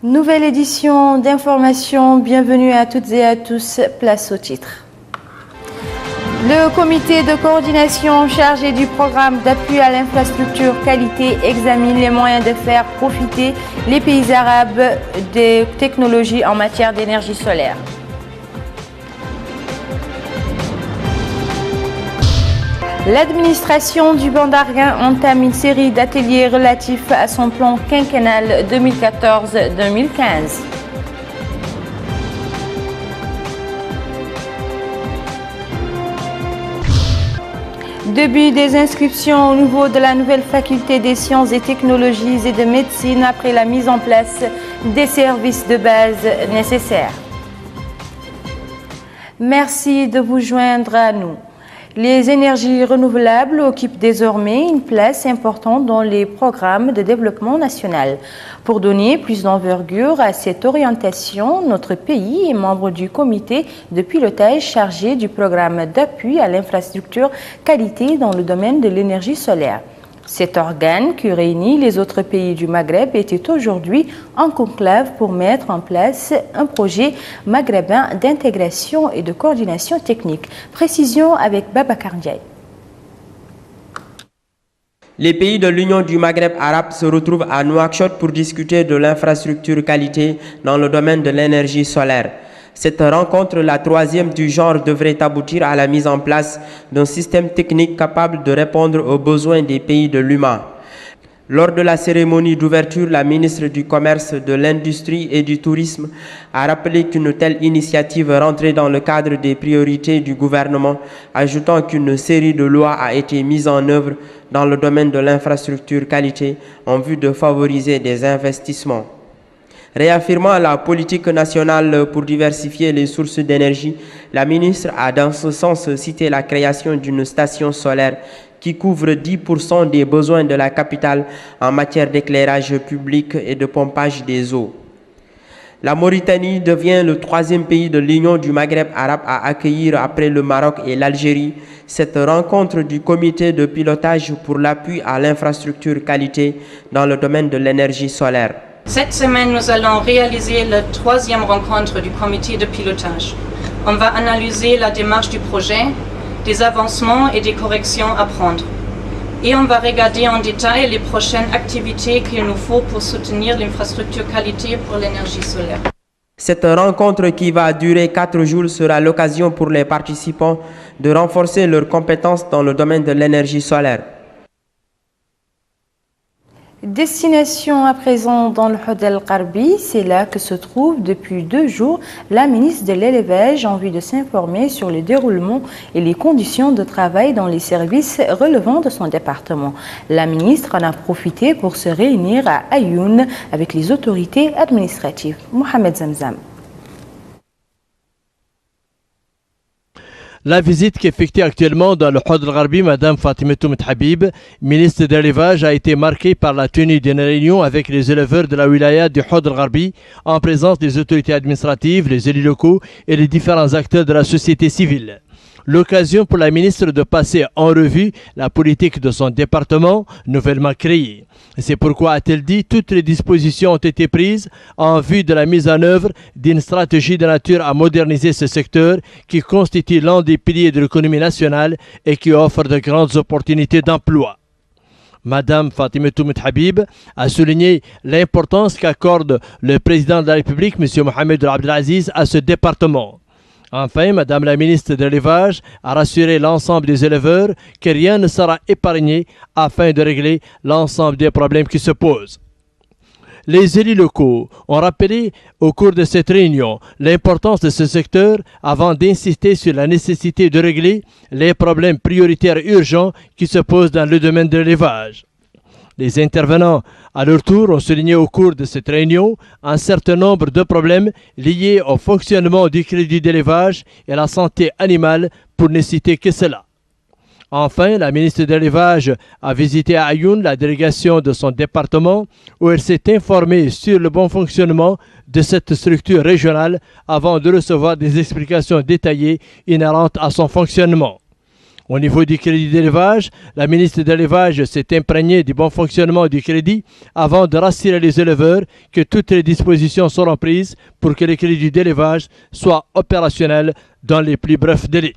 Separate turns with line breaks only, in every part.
Nouvelle édition d'information, bienvenue à toutes et à tous, place au titre. Le comité de coordination chargé du programme d'appui à l'infrastructure qualité examine les moyens de faire profiter les pays arabes des technologies en matière d'énergie solaire. L'administration du Bandarguin entame une série d'ateliers relatifs à son plan quinquennal 2014-2015. Début des inscriptions au niveau de la nouvelle faculté des sciences et technologies et de médecine après la mise en place des services de base nécessaires. Merci de vous joindre à nous. Les énergies renouvelables occupent désormais une place importante dans les programmes de développement national. Pour donner plus d'envergure à cette orientation, notre pays est membre du comité de pilotage chargé du programme d'appui à l'infrastructure qualité dans le domaine de l'énergie solaire. Cet organe qui réunit les autres pays du Maghreb était aujourd'hui en conclave pour mettre en place un projet maghrébin d'intégration et de coordination technique. Précision avec Babacar Ndiaye.
Les pays de l'Union du Maghreb arabe se retrouvent à Nouakchott pour discuter de l'infrastructure qualité dans le domaine de l'énergie solaire. Cette rencontre, la troisième du genre, devrait aboutir à la mise en place d'un système technique capable de répondre aux besoins des pays de l'UMA. Lors de la cérémonie d'ouverture, la ministre du Commerce, de l'Industrie et du Tourisme a rappelé qu'une telle initiative rentrait dans le cadre des priorités du gouvernement, ajoutant qu'une série de lois a été mise en œuvre dans le domaine de l'infrastructure qualité en vue de favoriser des investissements. Réaffirmant la politique nationale pour diversifier les sources d'énergie, la ministre a dans ce sens cité la création d'une station solaire qui couvre 10% des besoins de la capitale en matière d'éclairage public et de pompage des eaux. La Mauritanie devient le troisième pays de l'Union du Maghreb arabe à accueillir, après le Maroc et l'Algérie, cette rencontre du comité de pilotage pour l'appui à l'infrastructure qualité dans le domaine de l'énergie solaire.
Cette semaine, nous allons réaliser la troisième rencontre du comité de pilotage. On va analyser la démarche du projet, des avancements et des corrections à prendre. Et on va regarder en détail les prochaines activités qu'il nous faut pour soutenir l'infrastructure qualité pour l'énergie solaire.
Cette rencontre qui va durer 4 jours sera l'occasion pour les participants de renforcer leurs compétences dans le domaine de l'énergie solaire.
Destination à présent dans le Houd el-Qarbi, c'est là que se trouve depuis 2 jours la ministre de l'élevage en vue de s'informer sur le déroulement et les conditions de travail dans les services relevant de son département. La ministre en a profité pour se réunir à Ayoun avec les autorités administratives. Mohamed Zamzam.
La visite qu'effectue actuellement dans le Houd el-Qarbi, Mme Fatimetou Habib, ministre de l'élevage, a été marquée par la tenue d'une réunion avec les éleveurs de la wilaya du Houd el-Qarbi en présence des autorités administratives, les élus locaux et les différents acteurs de la société civile. L'occasion pour la ministre de passer en revue la politique de son département nouvellement créé. C'est pourquoi, a-t-elle dit, toutes les dispositions ont été prises en vue de la mise en œuvre d'une stratégie de nature à moderniser ce secteur qui constitue l'un des piliers de l'économie nationale et qui offre de grandes opportunités d'emploi. Madame Fatimetou Habib a souligné l'importance qu'accorde le président de la République, M. Mohamed Abdelaziz, à ce département. Enfin, Madame la ministre de l'élevage a rassuré l'ensemble des éleveurs que rien ne sera épargné afin de régler l'ensemble des problèmes qui se posent. Les élus locaux ont rappelé au cours de cette réunion l'importance de ce secteur avant d'insister sur la nécessité de régler les problèmes prioritaires urgents qui se posent dans le domaine de l'élevage. Les intervenants, à leur tour, ont souligné au cours de cette réunion un certain nombre de problèmes liés au fonctionnement du crédit d'élevage et à la santé animale, pour ne citer que cela. Enfin, la ministre de l'élevage a visité à Ayoun la délégation de son département, où elle s'est informée sur le bon fonctionnement de cette structure régionale avant de recevoir des explications détaillées inhérentes à son fonctionnement. Au niveau du crédit d'élevage, la ministre de l'élevage s'est imprégnée du bon fonctionnement du crédit avant de rassurer les éleveurs que toutes les dispositions seront prises pour que le crédit d'élevage soit opérationnel dans les plus brefs délais.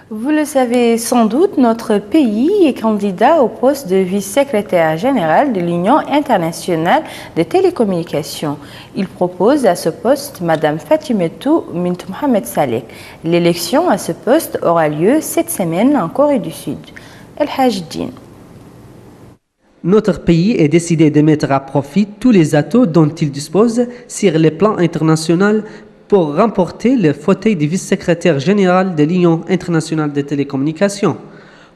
Vous le savez sans doute, notre pays est candidat au poste de vice-secrétaire général de l'Union internationale des télécommunications. Il propose à ce poste Mme Fatimetou Bint Mohamed Saleh. L'élection à ce poste aura lieu cette semaine en Corée du Sud. El Hajdin.
Notre pays est décidé de mettre à profit tous les atouts dont il dispose sur le plan international pour remporter le fauteuil du vice-secrétaire général de l'Union internationale des télécommunications,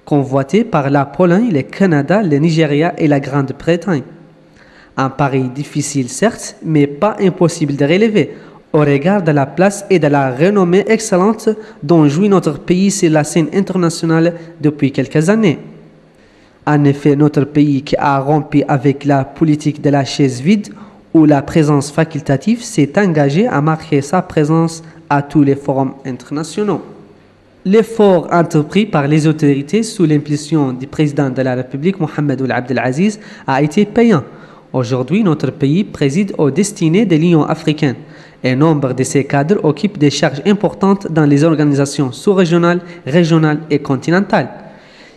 convoité par la Pologne, le Canada, le Nigeria et la Grande-Bretagne. Un pari difficile certes, mais pas impossible de relever, au regard de la place et de la renommée excellente dont jouit notre pays sur la scène internationale depuis quelques années. En effet, notre pays qui a rompu avec la politique de la chaise vide, où la présence facultative s'est engagée à marquer sa présence à tous les forums internationaux. L'effort entrepris par les autorités sous l'impulsion du président de la République, Mohamed Ould Abdel Aziz, a été payant. Aujourd'hui, notre pays préside aux destinées de l'Union africaine et nombre de ses cadres occupent des charges importantes dans les organisations sous-régionales, régionales et continentales.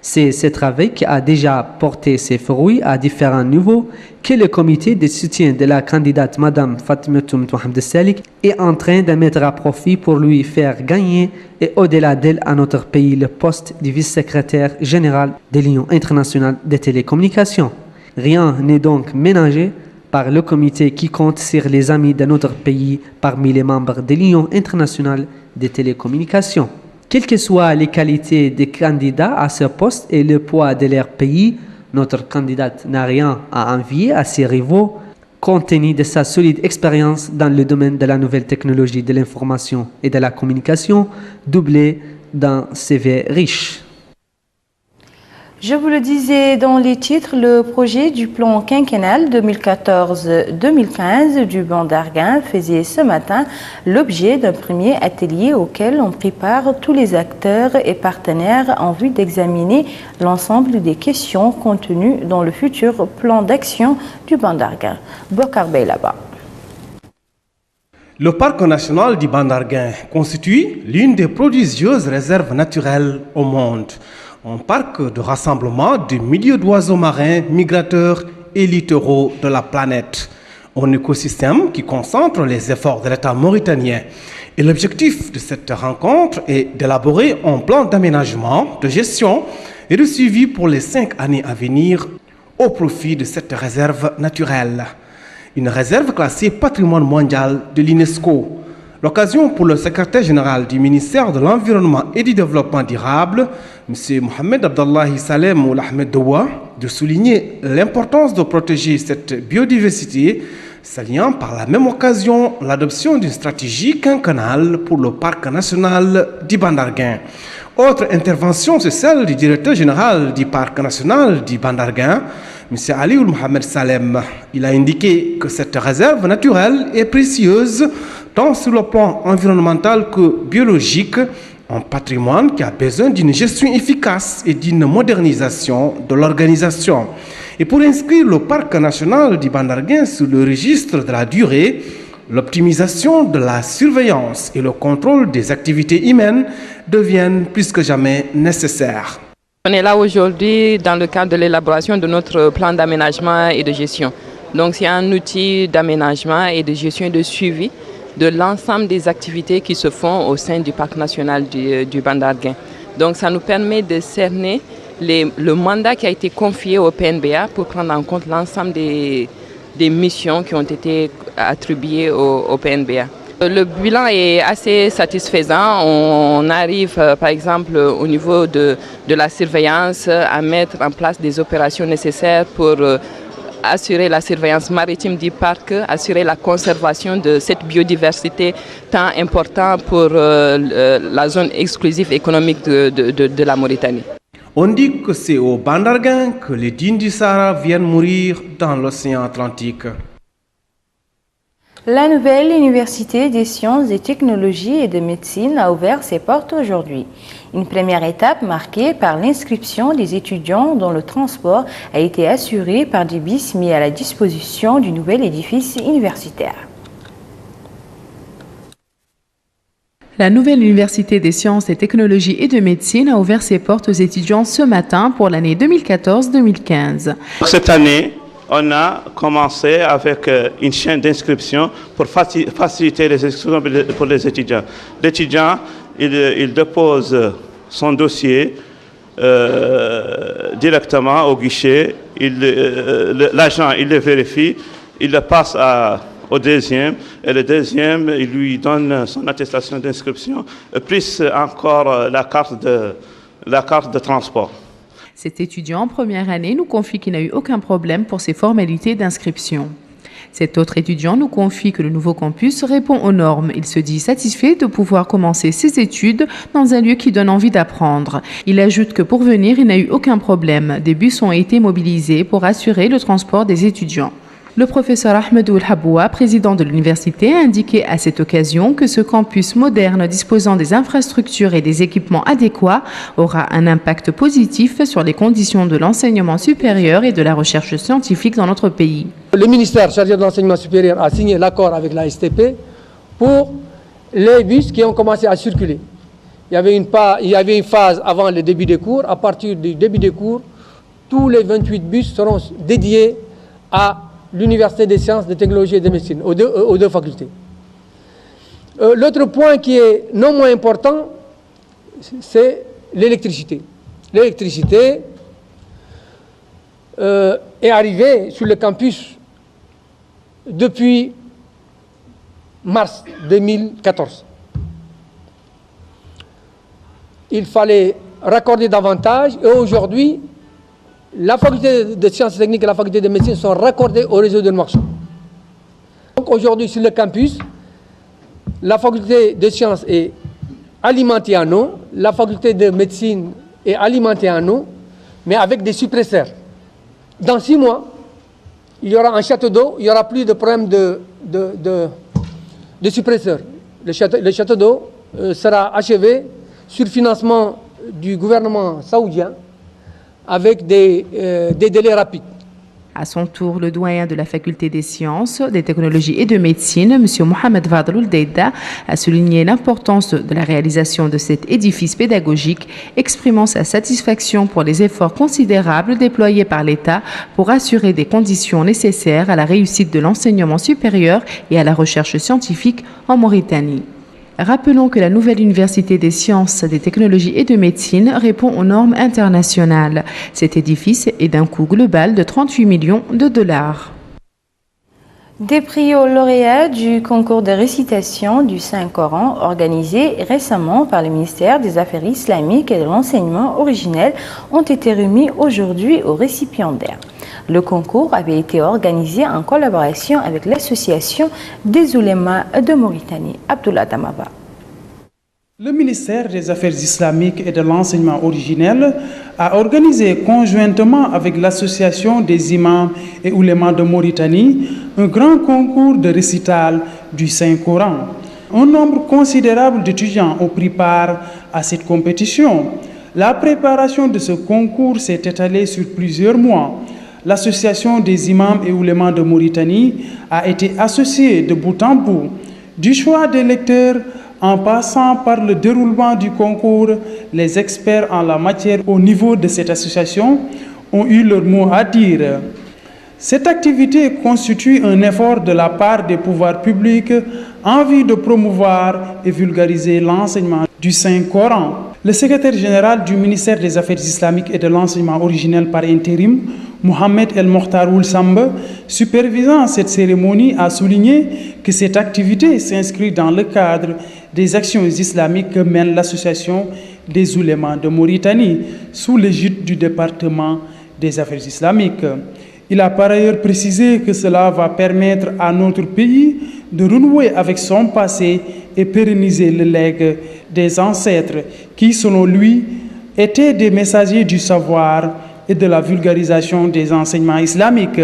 C'est ce travail qui a déjà porté ses fruits à différents niveaux que le comité de soutien de la candidate Mme Fatimetou Bint Mohamed Saleh est en train de mettre à profit pour lui faire gagner et au-delà d'elle à notre pays le poste de vice-secrétaire général de l'Union internationale des télécommunications. Rien n'est donc ménagé par le comité qui compte sur les amis de notre pays parmi les membres de l'Union internationale des télécommunications. Quelles que soient les qualités des candidats à ce poste et le poids de leur pays, notre candidate n'a rien à envier à ses rivaux, compte tenu de sa solide expérience dans le domaine de la nouvelle technologie de l'information et de la communication, doublée d'un CV riche.
Je vous le disais dans les titres, le projet du plan quinquennal 2014-2015 du Ban d'Arguin faisait ce matin l'objet d'un premier atelier auquel on prépare tous les acteurs et partenaires en vue d'examiner l'ensemble des questions contenues dans le futur plan d'action du Ban d'Arguin. Bokar Beylaba.
Le parc national du Ban d'Arguin constitue l'une des prodigieuses réserves naturelles au monde. Un parc de rassemblement de milliers d'oiseaux marins, migrateurs et littoraux de la planète. Un écosystème qui concentre les efforts de l'État mauritanien. Et l'objectif de cette rencontre est d'élaborer un plan d'aménagement, de gestion et de suivi pour les 5 années à venir au profit de cette réserve naturelle. Une réserve classée patrimoine mondial de l'UNESCO. L'occasion pour le secrétaire général du ministère de l'Environnement et du Développement durable, M. Mohamed Abdallahi Saleh Moula Ahmed Doua, de souligner l'importance de protéger cette biodiversité, saluant par la même occasion l'adoption d'une stratégie quinquennale pour le parc national du Ban d'Arguin. Autre intervention, c'est celle du directeur général du parc national du Ban d'Arguin, M. Alioune Mohamed Salem. Il a indiqué que cette réserve naturelle est précieuse tant sur le plan environnemental que biologique, un patrimoine qui a besoin d'une gestion efficace et d'une modernisation de l'organisation. Et pour inscrire le parc national du Ban d'Arguin sous le registre de la durée, l'optimisation de la surveillance et le contrôle des activités humaines deviennent plus que jamais nécessaires.
On est là aujourd'hui dans le cadre de l'élaboration de notre plan d'aménagement et de gestion. Donc c'est un outil d'aménagement et de gestion et de suivi de l'ensemble des activités qui se font au sein du parc national du Ban d'Arguin. Donc ça nous permet de cerner le mandat qui a été confié au PNBA pour prendre en compte l'ensemble des missions qui ont été attribuées au PNBA. Le bilan est assez satisfaisant. On arrive par exemple au niveau de la surveillance à mettre en place des opérations nécessaires pour assurer la surveillance maritime du parc, assurer la conservation de cette biodiversité tant importante pour la zone exclusive économique de la Mauritanie.
On dit que c'est au Ban d'Arguin que les dunes du Sahara viennent mourir dans l'océan Atlantique.
La nouvelle Université des sciences, des technologies et de médecine a ouvert ses portes aujourd'hui. Une première étape marquée par l'inscription des étudiants dont le transport a été assuré par des bus mis à la disposition du nouvel édifice universitaire.
La nouvelle Université des sciences, des technologies et de médecine a ouvert ses portes aux étudiants ce matin pour l'année 2014-2015.
Cette année, on a commencé avec une chaîne d'inscription pour faciliter les inscriptions pour les étudiants. L'étudiant, il dépose son dossier directement au guichet. L'agent, il le vérifie, il le passe au deuxième, et le deuxième, il lui donne son attestation d'inscription, plus encore la carte de transport.
Cet étudiant en première année nous confie qu'il n'a eu aucun problème pour ses formalités d'inscription. Cet autre étudiant nous confie que le nouveau campus répond aux normes. Il se dit satisfait de pouvoir commencer ses études dans un lieu qui donne envie d'apprendre. Il ajoute que pour venir, il n'a eu aucun problème. Des bus ont été mobilisés pour assurer le transport des étudiants. Le professeur Ahmedou El-Haboua, président de l'université, a indiqué à cette occasion que ce campus moderne disposant des infrastructures et des équipements adéquats aura un impact positif sur les conditions de l'enseignement supérieur et de la recherche scientifique dans notre pays.
Le ministère chargé de l'enseignement supérieur a signé l'accord avec la STP pour les bus qui ont commencé à circuler. Il y avait une phase avant le début des cours. À partir du début des cours, tous les 28 bus seront dédiés à l'Université des sciences, des technologies et de médecine, aux deux facultés. L'autre point qui est non moins important, c'est l'électricité. L'électricité est arrivée sur le campus depuis mars 2014. Il fallait raccorder davantage et aujourd'hui, la faculté de sciences techniques et la faculté de médecine sont raccordées au réseau de Nouakchott. Donc aujourd'hui sur le campus, la faculté de sciences est alimentée en eau, la faculté de médecine est alimentée en eau, mais avec des suppresseurs. Dans 6 mois, il y aura un château d'eau, il n'y aura plus de problème de suppresseurs. Le château d'eau sera achevé sur financement du gouvernement saoudien, avec des délais rapides.
À son tour, le doyen de la faculté des sciences, des technologies et de médecine, M. Mohamed Fadloul Deida, a souligné l'importance de la réalisation de cet édifice pédagogique, exprimant sa satisfaction pour les efforts considérables déployés par l'État pour assurer des conditions nécessaires à la réussite de l'enseignement supérieur et à la recherche scientifique en Mauritanie. Rappelons que la nouvelle Université des sciences, des technologies et de médecine répond aux normes internationales. Cet édifice est d'un coût global de 38 millions de dollars.
Des prix aux lauréats du concours de récitation du Saint-Coran organisé récemment par le ministère des Affaires islamiques et de l'enseignement originel ont été remis aujourd'hui aux récipiendaires. Le concours avait été organisé en collaboration avec l'Association des oulémas de Mauritanie. Abdullah Damaba.
Le ministère des Affaires islamiques et de l'enseignement originel a organisé conjointement avec l'Association des imams et oulémas de Mauritanie un grand concours de récital du Saint-Coran. Un nombre considérable d'étudiants ont pris part à cette compétition. La préparation de ce concours s'est étalée sur plusieurs mois. L'Association des imams et oulémas de Mauritanie a été associée de bout en bout. Du choix des lecteurs en passant par le déroulement du concours, les experts en la matière au niveau de cette association ont eu leur mot à dire. Cette activité constitue un effort de la part des pouvoirs publics en vue de promouvoir et vulgariser l'enseignement du Saint-Coran. Le secrétaire général du ministère des Affaires islamiques et de l'enseignement originel par intérim, Mohamed El Mokhtaroul Samba, supervisant cette cérémonie, a souligné que cette activité s'inscrit dans le cadre des actions islamiques que mène l'Association des oulémas de Mauritanie sous l'égide du département des Affaires islamiques. Il a par ailleurs précisé que cela va permettre à notre pays de renouer avec son passé et pérenniser le legs des ancêtres qui, selon lui, étaient des messagers du savoir et de la vulgarisation des enseignements islamiques.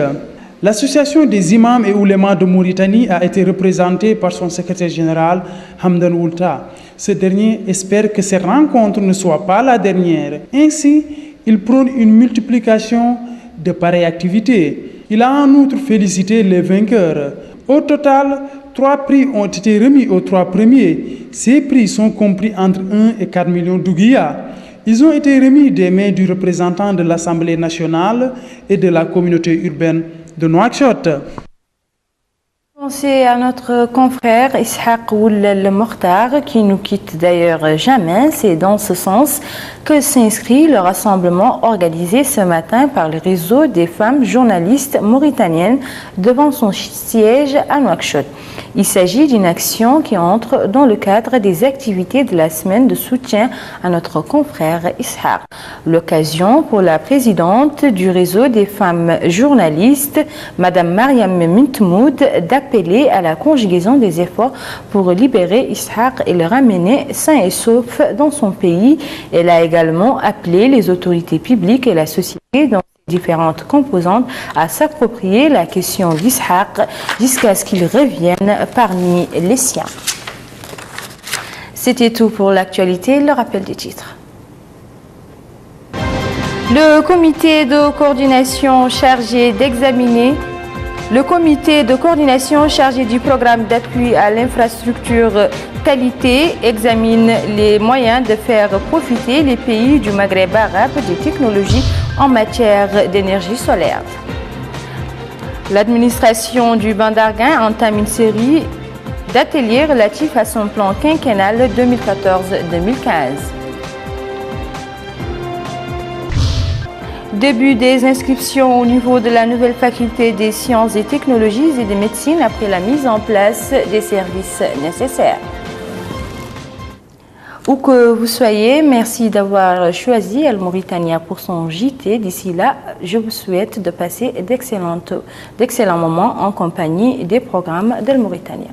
L'association des imams et oulémas de Mauritanie a été représentée par son secrétaire général, Hamdan Oulta. Ce dernier espère que ces rencontres ne soient pas la dernière. Ainsi, il prône une multiplication de pareilles activités. Il a en outre félicité les vainqueurs. Au total, 3 prix ont été remis aux 3 premiers. Ces prix sont compris entre 1 et 4 millions d'ouguiyas. Ils ont été remis des mains du représentant de l'Assemblée nationale et de la communauté urbaine de Nouakchott.
C'est à notre confrère Ishaq Ould Mokhtar qui nous quitte d'ailleurs jamais. C'est dans ce sens que s'inscrit le rassemblement organisé ce matin par le réseau des femmes journalistes mauritaniennes devant son siège à Nouakchott. Il s'agit d'une action qui entre dans le cadre des activités de la semaine de soutien à notre confrère Ishaq. L'occasion pour la présidente du réseau des femmes journalistes, Madame Mariam Mintmoud, d'appeler à la conjugaison des efforts pour libérer Ishaq et le ramener sain et sauf dans son pays. Elle a également appelé les autorités publiques et la société dans différentes composantes à s'approprier la question d'Ishaq jusqu'à ce qu'il revienne parmi les siens. C'était tout pour l'actualité. Le rappel des titres. Le comité de coordination chargé du programme d'appui à l'infrastructure qualité examine les moyens de faire profiter les pays du Maghreb arabe des technologies en matière d'énergie solaire. L'administration du Bandarguin entame une série d'ateliers relatifs à son plan quinquennal 2014-2015. Début des inscriptions au niveau de la nouvelle faculté des sciences et technologies et de médecine après la mise en place des services nécessaires. Où que vous soyez, merci d'avoir choisi Al Mauritania pour son JT. D'ici là, je vous souhaite de passer d'excellents moments en compagnie des programmes d'Al Mauritania.